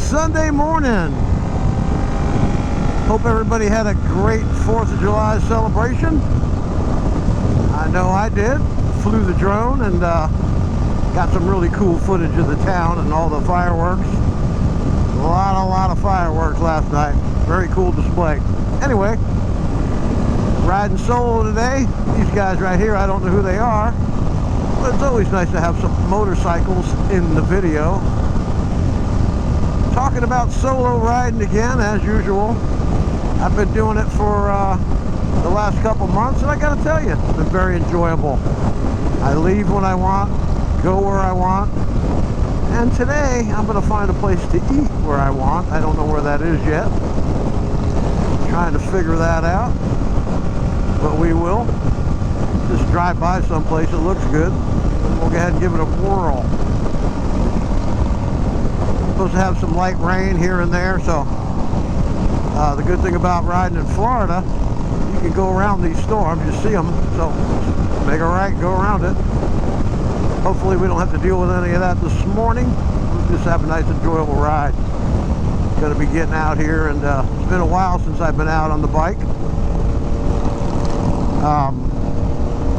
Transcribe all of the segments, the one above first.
Sunday morning. Hope everybody had a great 4th of July celebration. I know I did. Flew the drone and got some really cool footage of the town and all the fireworks. A lot of fireworks last night. Very cool display. Anyway, riding solo today. These guys right here, I don't know who they are, but it's always nice to have some motorcycles in the video. Talking about solo riding again, as usual. I've been doing it for the last couple months, and I gotta tell you, it's been very enjoyable. I leave when I want, go where I want, and today I'm gonna find a place to eat where I want. I don't know where that is yet. Trying to figure that out, but we will. Just drive by someplace that looks good. We'll go ahead and give it a whirl. Supposed to have some light rain here and there, so the good thing about riding in Florida, you can go around these storms, you see them, so make a right, go around it. Hopefully we don't have to deal with any of that this morning. We'll just have a nice enjoyable ride. Gonna be getting out here, and it's been a while since I've been out on the bike.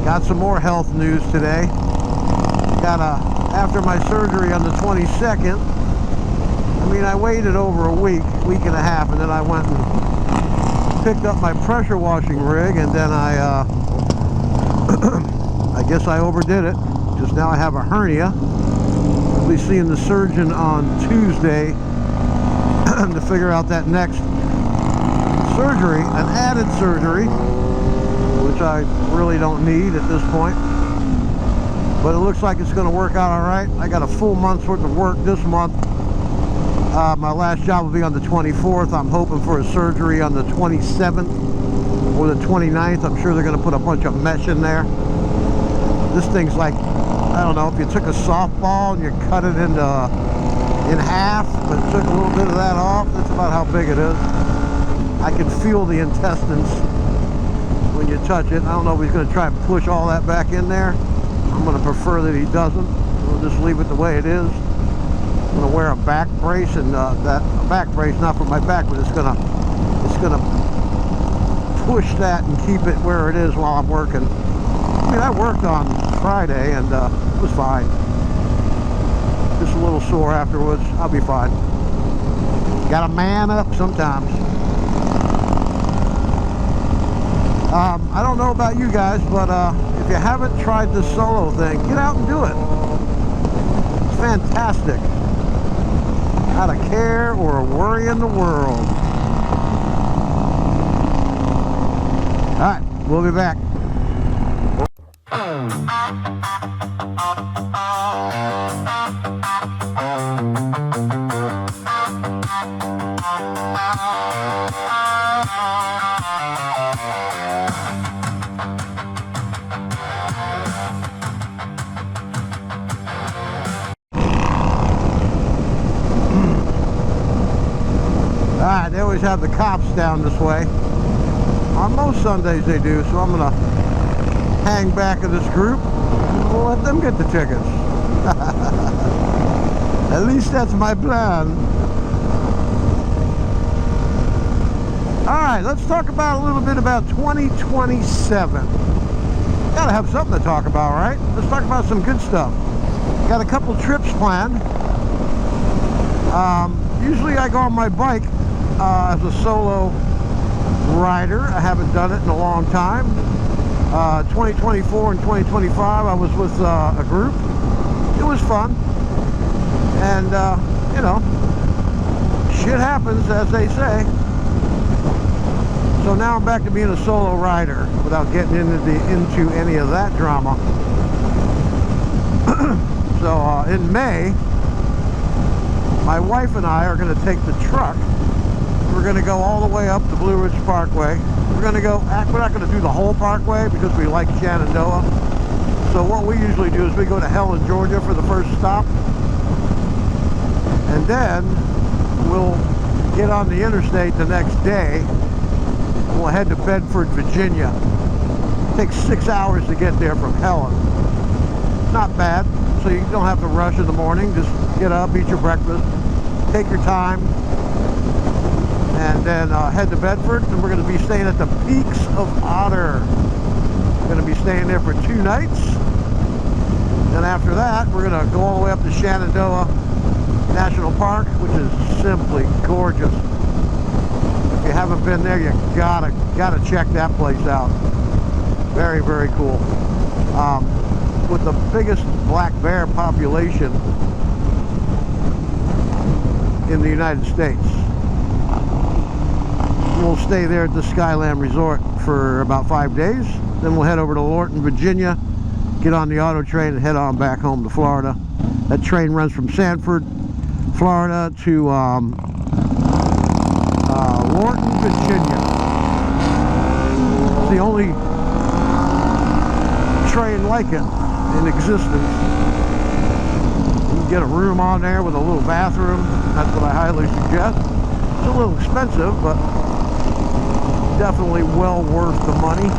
Got some more health news today. After my surgery on the 22nd, I waited over a week and a half, and then I went and picked up my pressure washing rig, and then I guess I overdid it, because now I have a hernia. I'll be seeing the surgeon on Tuesday to figure out that next surgery, an added surgery, which I really don't need at this point. But it looks like it's going to work out all right. I got a full month's worth of work this month. My last job will be on the 24th. I'm hoping for a surgery on the 27th or the 29th. I'm sure they're going to put a bunch of mesh in there. This thing's like, I don't know, if you took a softball and you cut it in half, but took a little bit of that off, that's about how big it is. I can feel the intestines when you touch it. I don't know if he's going to try and push all that back in there. I'm going to prefer that he doesn't. We'll just leave it the way it is. I'm going to wear a back brace, and a back brace, not for my back, but it's gonna push that and keep it where it is while I'm working. I worked on Friday, and it was fine. Just a little sore afterwards. I'll be fine. Gotta man up sometimes. I don't know about you guys, but if you haven't tried this solo thing, get out and do it. It's fantastic. Not a care or a worry in the world. Alright, we'll be back. Alright, they always have the cops down this way. On most Sundays they do, so I'm going to hang back of this group and we'll let them get the tickets. At least that's my plan. Alright, let's talk about a little bit about 2027. Gotta have something to talk about, right? Let's talk about some good stuff. Got a couple trips planned. Usually I go on my bike as a solo rider. I haven't done it in a long time. 2024 and 2025 I was with a group. It was fun, and you know, shit happens, as they say. So now I'm back to being a solo rider without getting into any of that drama. So in May, my wife and I are going to take the truck. We're going to go all the way up the Blue Ridge Parkway. We're not going to do the whole parkway because we like Shenandoah. So what we usually do is we go to Helen, Georgia for the first stop. And then we'll get on the interstate the next day. We'll head to Bedford, Virginia. It takes 6 hours to get there from Helen. Not bad. So you don't have to rush in the morning. Just get up, eat your breakfast, take your time, and then head to Bedford. And we're going to be staying at the Peaks of Otter. We're going to be staying there for 2 nights. Then after that, we're going to go all the way up to Shenandoah National Park, which is simply gorgeous. If you haven't been there, you gotta check that place out. Very, very cool. With the biggest black bear population in the United States. We'll stay there at the Skyland Resort for about 5 days. Then we'll head over to Lorton, Virginia, get on the auto train and head on back home to Florida. That train runs from Sanford, Florida to Lorton, Virginia. It's the only train like it in existence. You can get a room on there with a little bathroom. That's what I highly suggest. It's a little expensive, but definitely well worth the money.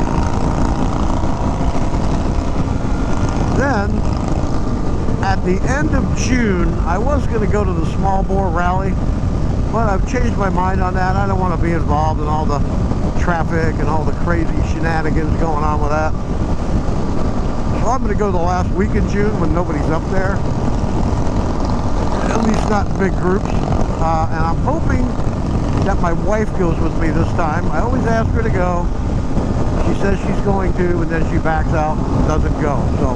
Then, at the end of June, I was going to go to the Small Bore Rally, but I've changed my mind on that. I don't want to be involved in all the traffic and all the crazy shenanigans going on with that. So I'm going to go the last week in June when nobody's up there, at least not in big groups. And I'm hoping that my wife goes with me this time. I always ask her to go. She says she's going to, and then she backs out and doesn't go. So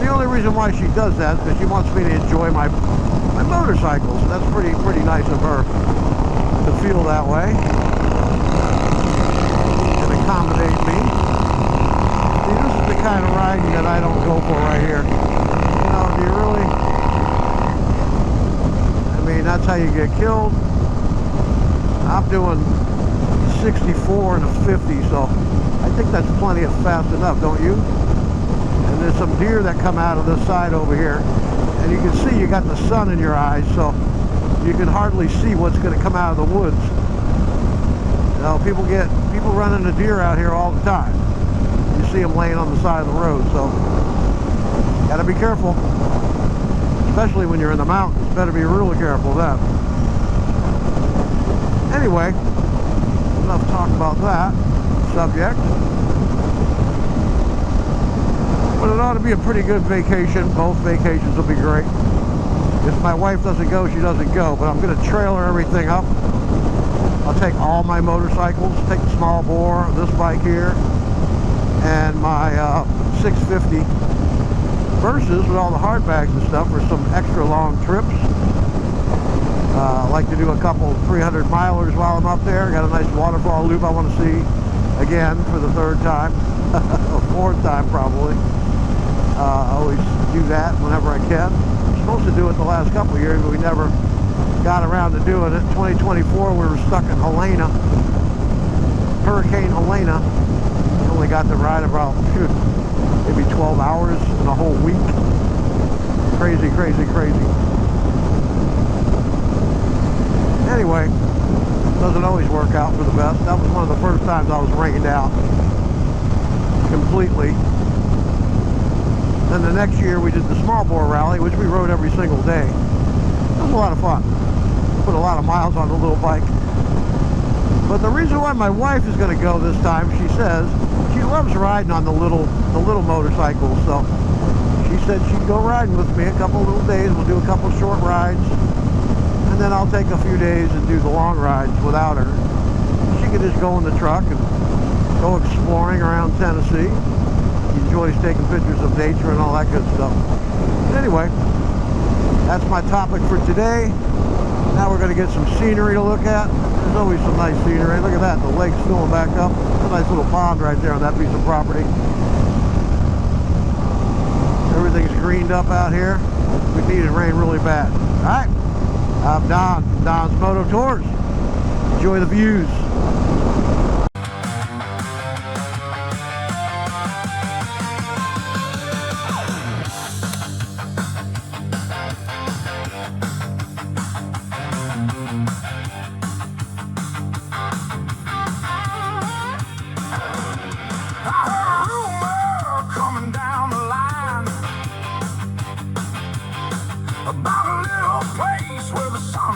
the only reason why she does that is because she wants me to enjoy my motorcycles. That's pretty nice of her to feel that way and accommodate me. See, this is the kind of riding that I don't go for right here. You know, do you really? I mean, that's how you get killed. I'm doing 64 and a 50, so I think that's plenty of fast enough, don't you? And there's some deer that come out of this side over here, and you can see you got the sun in your eyes, so you can hardly see what's going to come out of the woods. You know, people run into deer out here all the time. You see them laying on the side of the road, so got to be careful, especially when you're in the mountains. Better be really careful then. Anyway, enough talk about that subject. But it ought to be a pretty good vacation. Both vacations will be great. If my wife doesn't go, she doesn't go. But I'm going to trailer everything up. I'll take all my motorcycles, take the Small Bore, this bike here, and my 650 Versus with all the hard bags and stuff for some extra long trips. I like to do a couple 300 milers while I'm up there. Got a nice waterfall loop I want to see again for the 3rd time, or 4th time probably. I always do that whenever I can. I'm supposed to do it the last couple of years, but we never got around to doing it. 2024 we were stuck in Helena, Hurricane Helena. We only got to ride about maybe 12 hours in a whole week. Crazy, crazy, crazy. Anyway, doesn't always work out for the best. That was one of the first times I was rained out completely. Then the next year we did the Small Bore Rally, which we rode every single day. It was a lot of fun. Put a lot of miles on the little bike. But the reason why my wife is going to go this time, she says, she loves riding on the little motorcycles. So she said she'd go riding with me a couple little days. We'll do a couple short rides. And then I'll take a few days and do the long rides without her. She could just go in the truck and go exploring around Tennessee. She enjoys taking pictures of nature and all that good stuff. But anyway, that's my topic for today. Now we're going to get some scenery to look at. There's always some nice scenery. Look at that, the lake's filling back up. It's a nice little pond right there on that piece of property. Everything's greened up out here. We needed rain really bad. All right. I'm Don from Don's Moto Tours. Enjoy the views. About a little place where the sun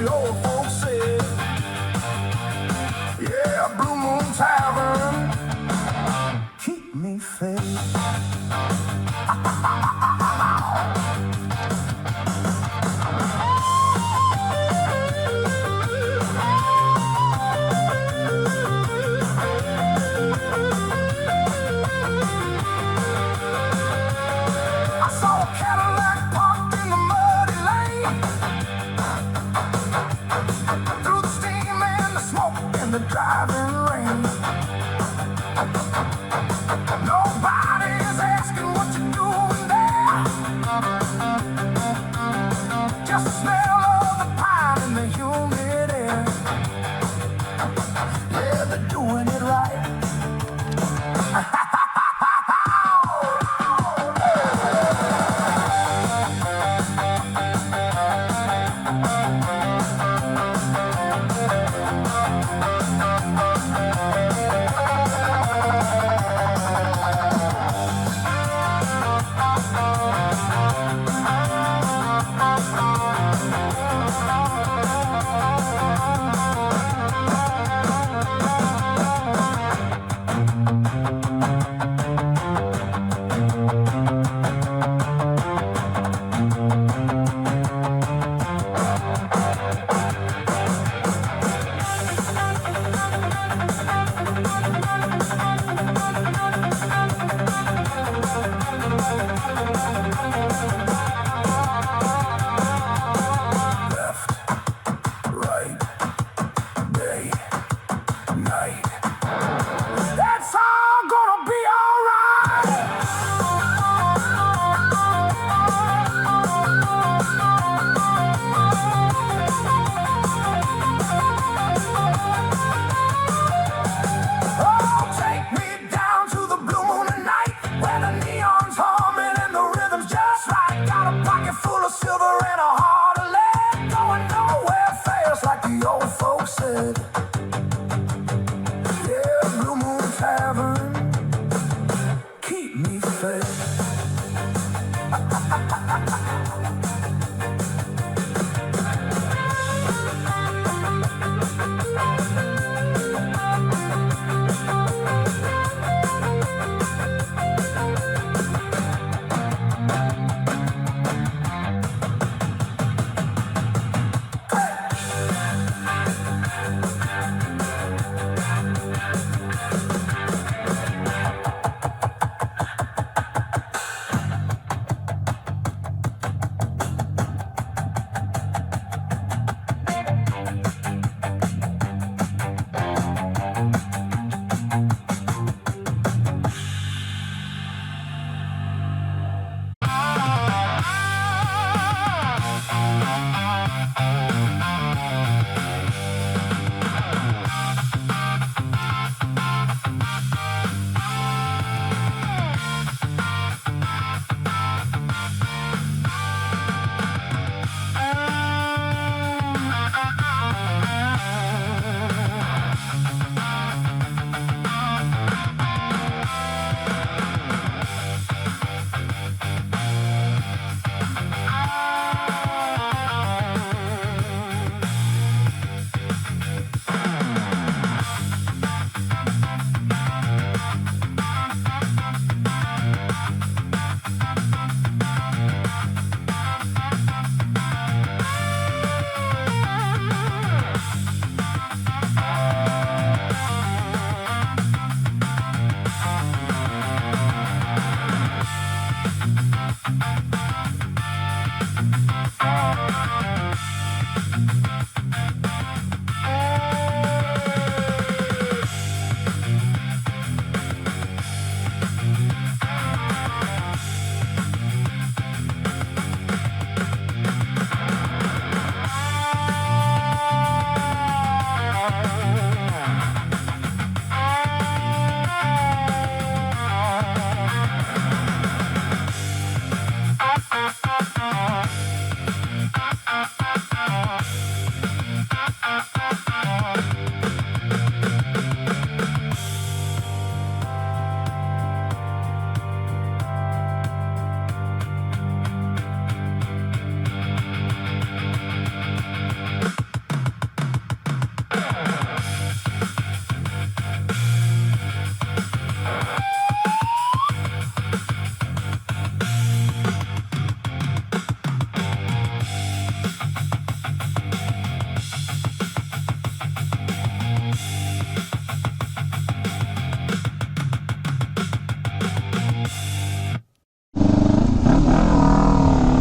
the old folks said. Yeah, Blue Moon Tavern, keep me fed. I saw a Cadillac parked in the muddy lane. Through the steam and the smoke and the driving rain. Nobody's asking what you're doing there. Just the smell of the pine and the humid air. Yeah, they're doing it right.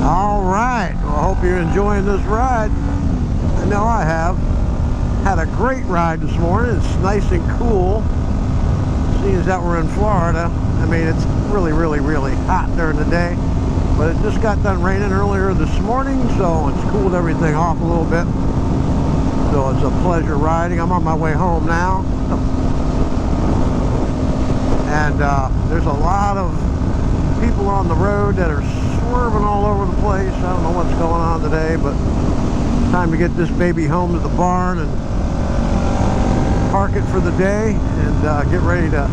All right, well, I hope you're enjoying this ride. I know I have. Had a great ride this morning. It's nice and cool. Seeing as that we're in Florida, I mean, it's really, really, really hot during the day. But it just got done raining earlier this morning, so it's cooled everything off a little bit. So it's a pleasure riding. I'm on my way home now. And there's a lot of people on the road that are swerving all over the place. I don't know what's going on today, but it's time to get this baby home to the barn and park it for the day and get ready to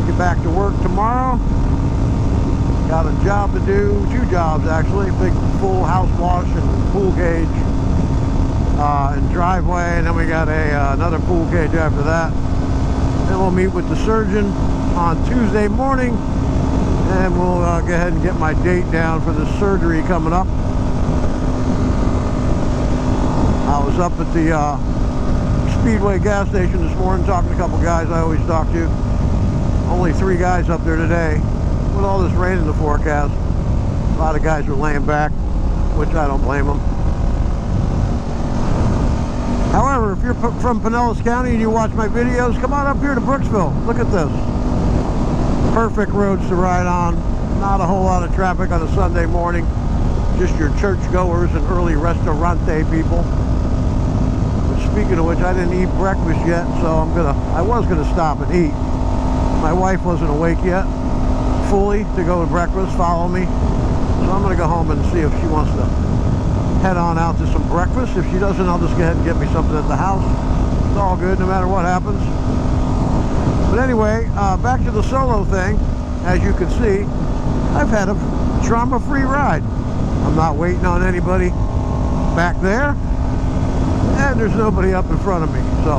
get back to work tomorrow. Got a job to do, 2 jobs actually, big full house wash and pool cage and driveway, and then we got another pool cage after that. Then we'll meet with the surgeon on Tuesday morning, and we'll go ahead and get my date down for the surgery coming up. I was up at the Speedway gas station this morning talking to a couple guys I always talk to. Only 3 guys up there today. With all this rain in the forecast, a lot of guys are laying back, which I don't blame them. However, if you're from Pinellas County and you watch my videos, come on up here to Brooksville. Look at this. Perfect roads to ride on. Not a whole lot of traffic on a Sunday morning. Just your churchgoers and early restaurante people. But speaking of which, I didn't eat breakfast yet, so I was gonna stop and eat. My wife wasn't awake yet fully to go to breakfast, follow me. So I'm gonna go home and see if she wants to head on out to some breakfast. If she doesn't, I'll just go ahead and get me something at the house. It's all good no matter what happens. But anyway, back to the solo thing. As you can see, I've had a trauma-free ride. I'm not waiting on anybody back there, and there's nobody up in front of me, so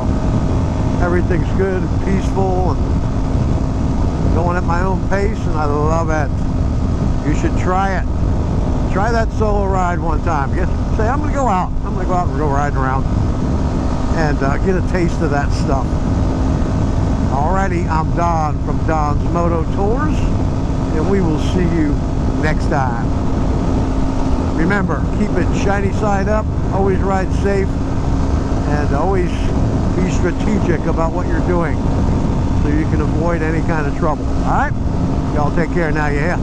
everything's good and peaceful and going at my own pace, and I love it. You should try it. Try that solo ride one time. Say, I'm gonna go out and go riding around and get a taste of that stuff. Alrighty, I'm Don from Don's Moto Tours, and we will see you next time. Remember, keep it shiny side up, always ride safe, and always be strategic about what you're doing so you can avoid any kind of trouble. Alright? Y'all take care now, you hear?